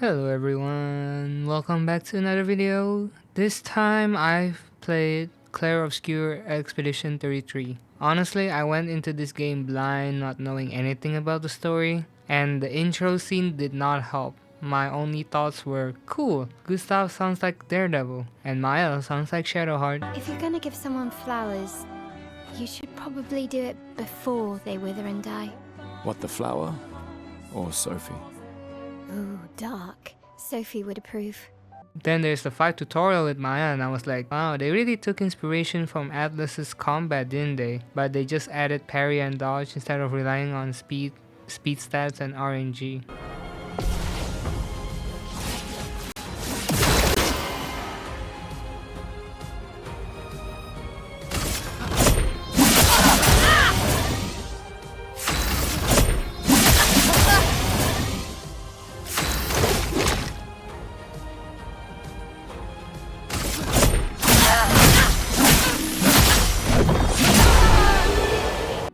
Hello everyone, welcome back to another video. This time I've played Clair Obscur Expedition 33. Honestly, I went into this game blind, not knowing anything about the story, and the intro scene did not help. My only thoughts were, cool, Gustav sounds like Daredevil, and Maya sounds like Shadowheart. If you're gonna give someone flowers, you should probably do it before they wither and die. What, the flower? Or Sophie? Ooh, dark. Sophie would approve. Then there's the fight tutorial with Maya and I was like, wow, they really took inspiration from Atlas's combat, didn't they? But they just added parry and dodge instead of relying on speed stats and RNG.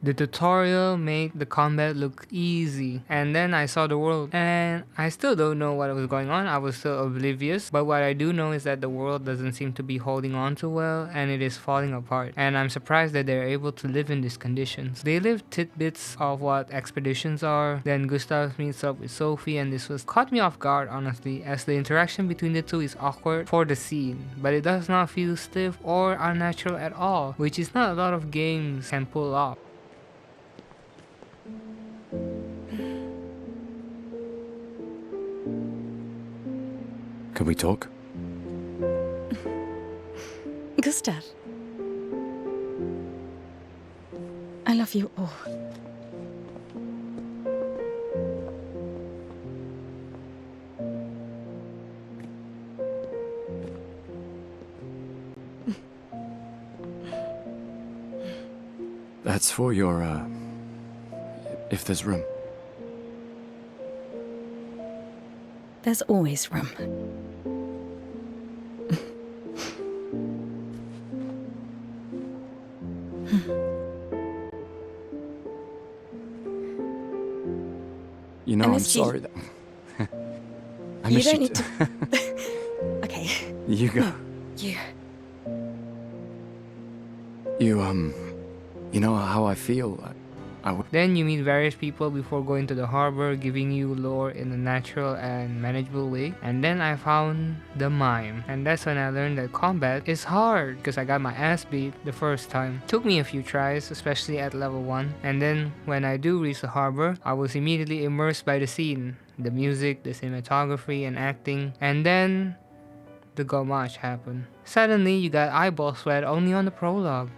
The tutorial made the combat look easy, and then I saw the world and I still don't know what was going on. I was still oblivious, but what I do know is that the world doesn't seem to be holding on too well and it is falling apart, and I'm surprised that they're able to live in these conditions. They live tidbits of what expeditions are, then Gustav meets up with Sophie, and this was caught me off guard honestly, as the interaction between the two is awkward for the scene, but it does not feel stiff or unnatural at all, which is not a lot of games can pull off. Can we talk? Gustav, I love you all. That's for your, if there's room. There's always room. You know, I'm sorry that... I You missed don't you need to... Okay, You go. you. You know how I feel. Then you meet various people before going to the harbor, giving you lore in a natural and manageable way. And then I found the mime, and that's when I learned that combat is hard, because I got my ass beat the first time. Took me a few tries, especially at level 1. And then when I do reach the harbor, I was immediately immersed by the scene, the music, the cinematography and acting. And then the gomage happened. Suddenly you got eyeball sweat only on the prologue.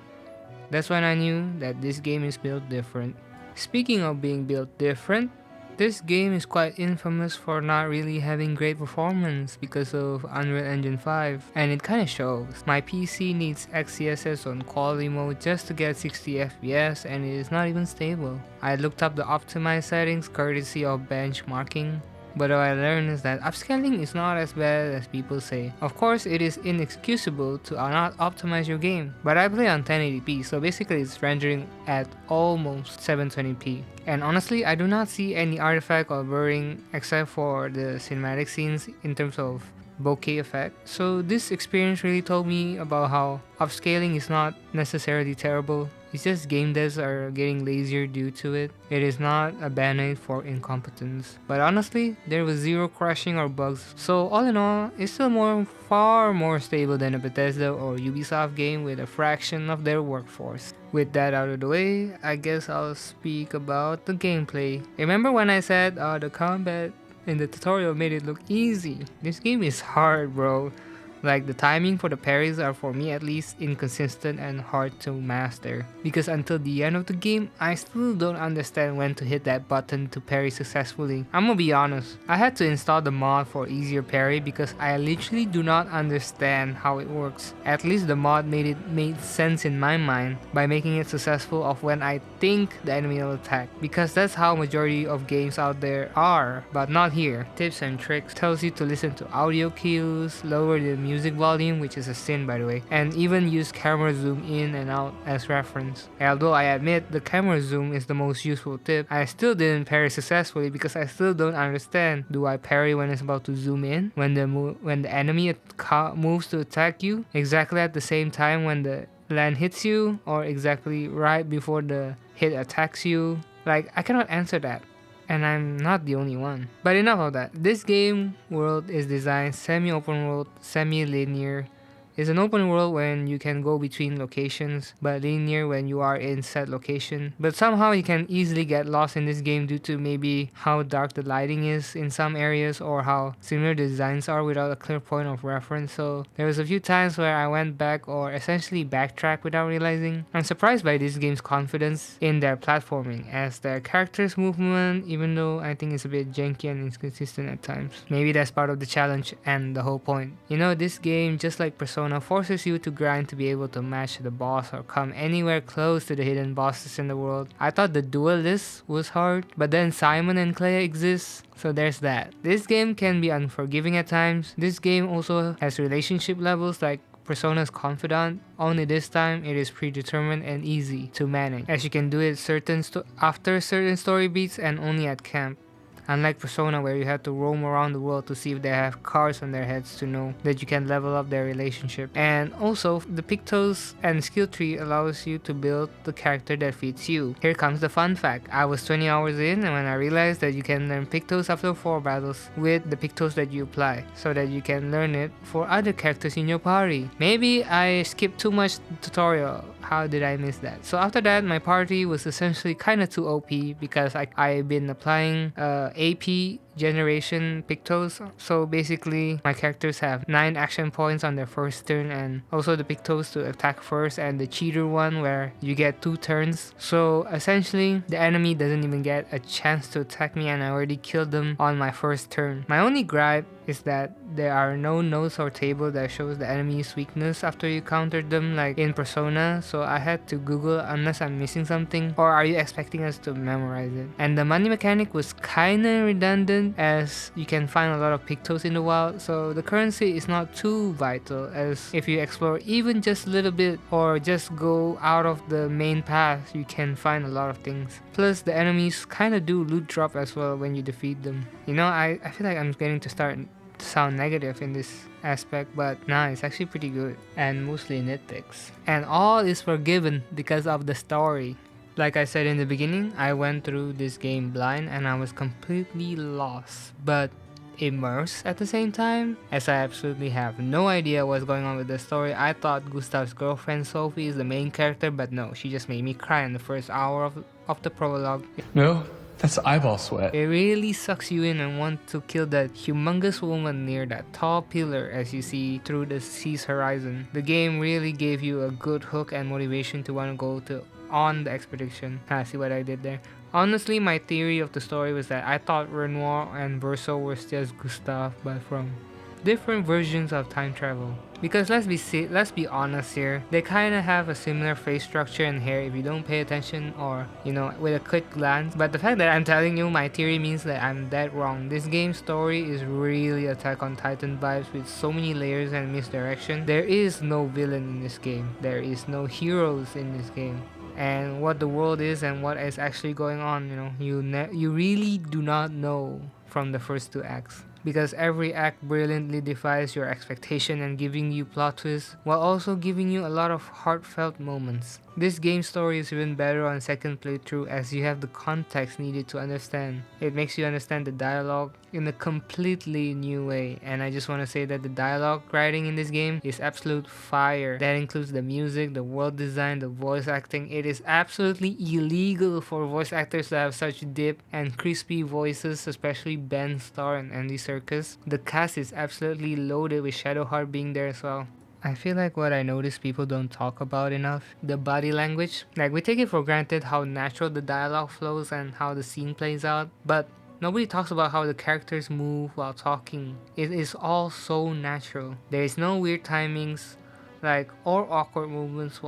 That's when I knew that this game is built different. Speaking of being built different, this game is quite infamous for not really having great performance because of Unreal Engine 5, and it kinda shows. My PC needs XCSS on quality mode just to get 60 FPS, and it is not even stable. I looked up the optimized settings courtesy of benchmarking, but what I learned is that upscaling is not as bad as people say. Of course, it is inexcusable to not optimize your game, but I play on 1080p, so basically it's rendering at almost 720p. And honestly, I do not see any artifact or blurring except for the cinematic scenes in terms of bokeh effect. So this experience really told me about how upscaling is not necessarily terrible. It's just game devs are getting lazier due to it. It is not a band-aid for incompetence. But honestly, there was zero crashing or bugs. So all in all, it's still far more stable than a Bethesda or Ubisoft game with a fraction of their workforce. With that out of the way, I guess I'll speak about the gameplay. Remember when I said the combat in the tutorial made it look easy? This game is hard, bro. Like, the timing for the parries are, for me at least, inconsistent and hard to master. Because until the end of the game, I still don't understand when to hit that button to parry successfully. I'm gonna be honest, I had to install the mod for easier parry because I literally do not understand how it works. At least the mod made sense in my mind by making it successful of when I think the enemy will attack. Because that's how majority of games out there are, but not here. Tips and tricks tells you to listen to audio cues, lower the music volume, which is a sin by the way, and even use camera zoom in and out as reference. Although I admit the camera zoom is the most useful tip, I still didn't parry successfully because I still don't understand. Do I parry when it's about to zoom in? When the enemy moves to attack you? Exactly at the same time when the land hits you? Or exactly right before the hit attacks you? Like, I cannot answer that. And I'm not the only one. But enough of that. This game world is designed semi-open world, semi-linear. It's an open world when you can go between locations, but linear when you are in said location. But somehow you can easily get lost in this game due to maybe how dark the lighting is in some areas or how similar the designs are without a clear point of reference. So there was a few times where I went back or essentially backtracked without realizing. I'm surprised by this game's confidence in their platforming as their characters' movement, even though I think it's a bit janky and inconsistent at times. Maybe that's part of the challenge and the whole point. You know, this game, just like Persona, forces you to grind to be able to match the boss or come anywhere close to the hidden bosses in the world. I thought the duelist was hard, but then Simon and Clair exist, so there's that. This game can be unforgiving at times. This game also has relationship levels like Persona's confidant, only this time it is predetermined and easy to manage, as you can do it after certain story beats and only at camp. Unlike Persona where you have to roam around the world to see if they have cards on their heads to know that you can level up their relationship. And also, the Pictos and skill tree allows you to build the character that fits you. Here comes the fun fact. I was 20 hours in and when I realized that you can learn Pictos after 4 battles with the Pictos that you apply, so that you can learn it for other characters in your party. Maybe I skipped too much tutorial. How did I miss that? So after that, my party was essentially kinda too OP because I've been applying AP generation Pictos. So basically my characters have 9 action points on their first turn, and also the Pictos to attack first, and the cheater one where you get 2 turns. So essentially the enemy doesn't even get a chance to attack me and I already killed them on my first turn. My only gripe is that there are no notes or table that shows the enemy's weakness after you countered them like in Persona, so I had to Google unless I'm missing something, or are you expecting us to memorize it? And the money mechanic was kinda redundant as you can find a lot of Pictos in the wild, so the currency is not too vital, as if you explore even just a little bit or just go out of the main path you can find a lot of things. Plus the enemies kinda do loot drop as well when you defeat them. You know, I feel like I'm getting to start to sound negative in this aspect, but nah, it's actually pretty good and mostly nitpicks. And all is forgiven because of the story. Like I said in the beginning, I went through this game blind and I was completely lost, but immersed at the same time, as I absolutely have no idea what's going on with the story. I thought Gustav's girlfriend Sophie is the main character, but no, she just made me cry in the first hour of the prologue. No, that's eyeball sweat. It really sucks you in and want to kill that humongous woman near that tall pillar as you see through the sea's horizon. The game really gave you a good hook and motivation to want to go on the expedition. See what I did there? Honestly, my theory of the story was that I thought Renoir and Verso were just Gustav, but from different versions of time travel. Because let's be honest here, they kinda have a similar face structure and hair if you don't pay attention or, you know, with a quick glance. But the fact that I'm telling you my theory means that I'm dead wrong. This game's story is really Attack on Titan vibes with so many layers and misdirection. There is no villain in this game. There is no heroes in this game. And what the world is and what is actually going on, you know, you really do not know from the first 2 acts. Because every act brilliantly defies your expectation and giving you plot twists while also giving you a lot of heartfelt moments. This game's story is even better on second playthrough as you have the context needed to understand. It makes you understand the dialogue in a completely new way, and I just want to say that the dialogue writing in this game is absolute fire. That includes the music, the world design, the voice acting. It is absolutely illegal for voice actors to have such deep and crispy voices, especially Ben Starr and Andy Serkis. The cast is absolutely loaded with Shadowheart being there as well. I feel like what I notice people don't talk about enough, the body language. Like, we take it for granted how natural the dialogue flows and how the scene plays out, but nobody talks about how the characters move while talking. It is all so natural. There is no weird timings, or awkward movements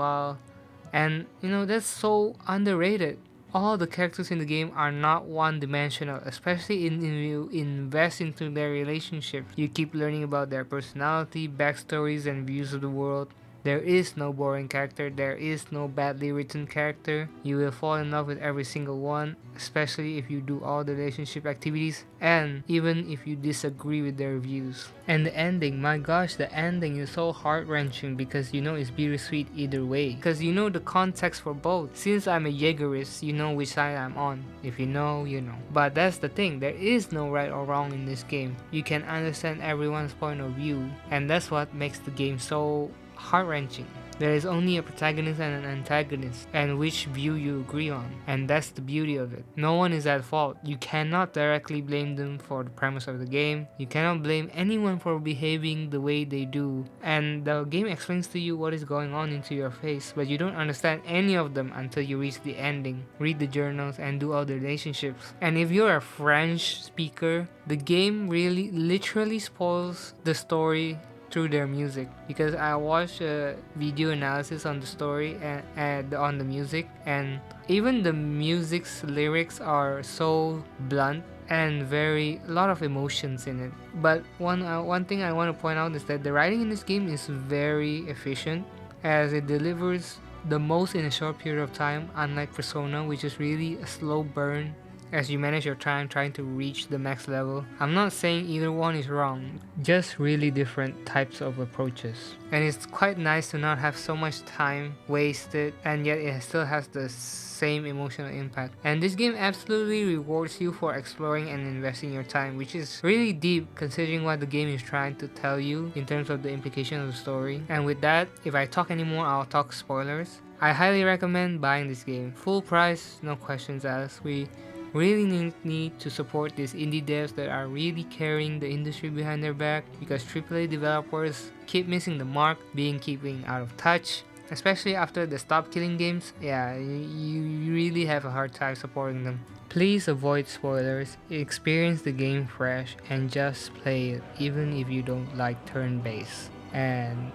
and you know, that's so underrated. all the characters in the game are not one-dimensional, especially in you invest into their relationship. You keep learning about their personality, backstories, and views of the world. There is no boring character, there is no badly written character. You will fall in love with every single one, especially if you do all the relationship activities and even if you disagree with their views. And the ending, my gosh, the ending is so heart-wrenching because you know it's bittersweet either way. Because you know the context for both. Since I'm a Jaegerist, you know which side I'm on. If you know, you know. But that's the thing, there is no right or wrong in this game. You can understand everyone's point of view, and that's what makes the game so heart-wrenching. There is only a protagonist and an antagonist, and which view you agree on, and that's the beauty of it. No one is at fault. You cannot directly blame them for the premise of the game. You cannot blame anyone for behaving the way they do, and the game explains to you what is going on into your face, but you don't understand any of them until you reach the ending, read the journals, and do all the relationships. And if you're a French speaker, the game really literally spoils the story through their music, because I watched a video analysis on the story and on the music, and even the music's lyrics are so blunt and a lot of emotions in it. But one thing I want to point out is that the writing in this game is very efficient, as it delivers the most in a short period of time, unlike Persona, which is really a slow burn as you manage your time trying to reach the max level. I'm not saying either one is wrong, just really different types of approaches. And it's quite nice to not have so much time wasted, and yet it still has the same emotional impact. And this game absolutely rewards you for exploring and investing your time, which is really deep considering what the game is trying to tell you in terms of the implication of the story. And with that, if I talk anymore, I'll talk spoilers. I highly recommend buying this game. Full price, no questions asked. We really need to support these indie devs that are really carrying the industry behind their back, because AAA developers keep missing the mark, keeping out of touch, especially after the Stop Killing games. Yeah, you really have a hard time supporting them. Please avoid spoilers, experience the game fresh, and just play it even if you don't like turn-based. And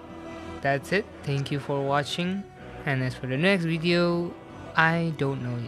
that's it. Thank you for watching, and as for the next video, I don't know yet.